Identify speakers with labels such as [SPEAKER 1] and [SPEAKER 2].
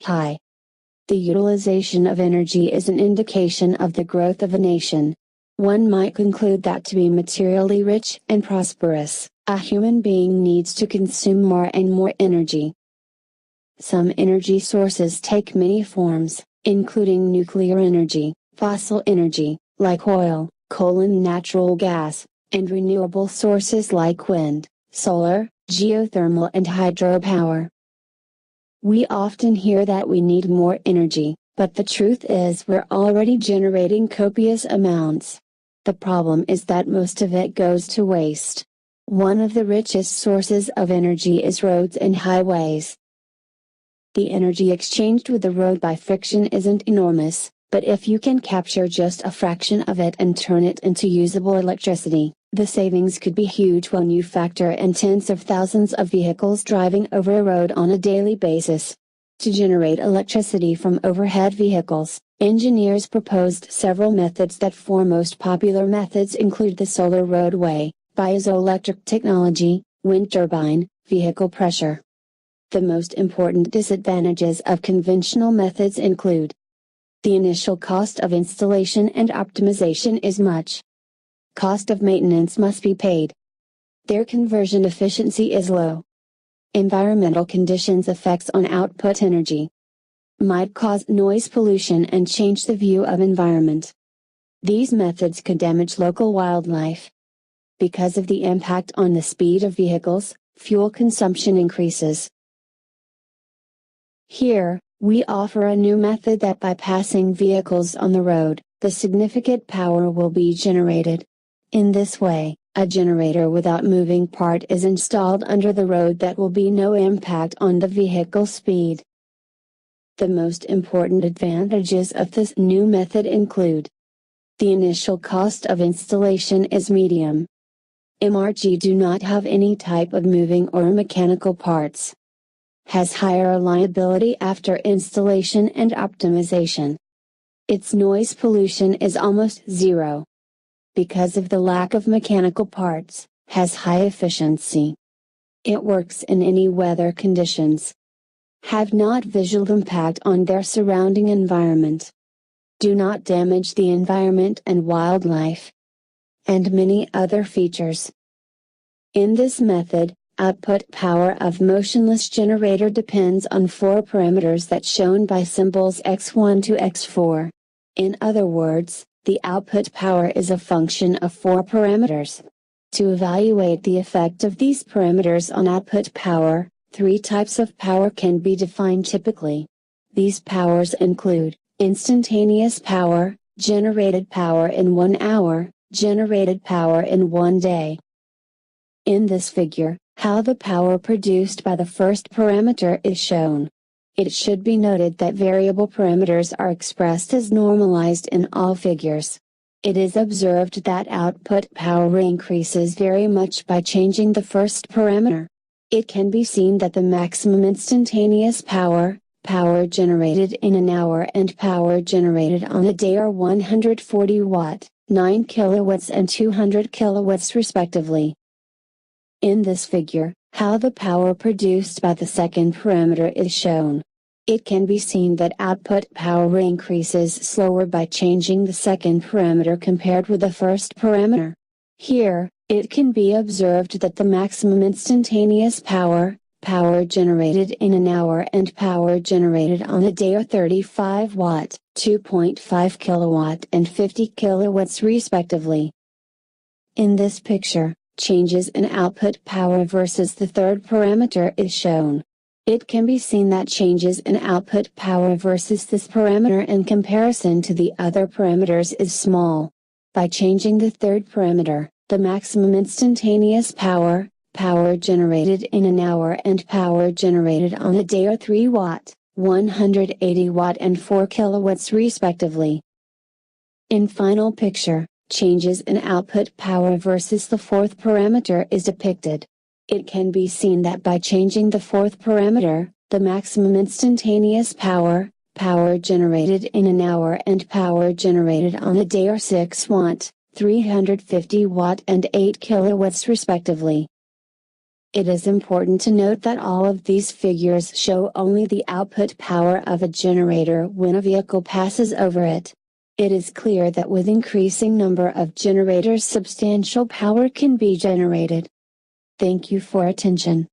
[SPEAKER 1] high. The utilization of energy is an indication of the growth of a nation. One might conclude that to be materially rich and prosperous, a human being needs to consume more and more energy. Some energy sources take many forms, including nuclear energy, fossil energy, like oil, coal and natural gas, and renewable sources like wind, solar, geothermal and hydropower. We often hear that we need more energy, but the truth is we're already generating copious amounts. The problem is that most of it goes to waste. One of the richest sources of energy is roads and highways. The energy exchanged with the road by friction isn't enormous, but if you can capture just a fraction of it and turn it into usable electricity, the savings could be huge when you factor in tens of thousands of vehicles driving over a road on a daily basis. To generate electricity from overhead vehicles, engineers proposed several methods. That four most popular methods include the solar roadway, piezoelectric technology, wind turbine, vehicle pressure. The most important disadvantages of conventional methods include: the initial cost of installation and optimization is much. Cost of maintenance must be paid. Their conversion efficiency is low. Environmental conditions effects on output energy might cause noise pollution and change the view of environment. These methods could damage local wildlife. Because of the impact on the speed of vehicles, fuel consumption increases. Here, we offer a new method that by passing vehicles on the road, the significant power will be generated. In this way, a generator without moving part is installed under the road that will be no impact on the vehicle speed. The most important advantages of this new method include: the initial cost of installation is medium. MRG do not have any type of moving or mechanical parts. Has higher reliability after installation and optimization. Its noise pollution is almost zero. Because of the lack of mechanical parts, has high efficiency. It works in any weather conditions. Have not visual impact on their surrounding environment. Do not damage the environment and wildlife. And many other features. In this method, output power of motionless generator depends on four parameters that shown by symbols x1 to x4. In other words, the output power is a function of four parameters. To evaluate the effect of these parameters on output power, three types of power can be defined typically. These powers include: instantaneous power, generated power in 1 hour, generated power in 1 day. In this figure, how the power produced by the first parameter is shown. It should be noted that variable parameters are expressed as normalized in all figures. It is observed that output power increases very much by changing the first parameter. It can be seen that the maximum instantaneous power, power generated in an hour and power generated on a day are 140 watt, 9 kilowatts and 200 kilowatts respectively. In this figure, how the power produced by the second parameter is shown. It can be seen that output power increases slower by changing the second parameter compared with the first parameter. Here, it can be observed that the maximum instantaneous power, power generated in an hour and power generated on a day are 35 watt, 2.5 kilowatt and 50 kilowatts respectively. In this picture, changes in output power versus the third parameter is shown. It can be seen that changes in output power versus this parameter in comparison to the other parameters is small. By changing the third parameter, the maximum instantaneous power, power generated in an hour and power generated on a day are 3 watt, 180 watt and 4 kilowatts respectively. In final picture, changes in output power versus the fourth parameter is depicted. It can be seen that by changing the fourth parameter, the maximum instantaneous power, power generated in an hour and power generated on a day are 6 watt, 350 watt and 8 kilowatts respectively. It is important to note that all of these figures show only the output power of a generator when a vehicle passes over it. It is clear that with increasing number of generators substantial power can be generated. Thank you for attention.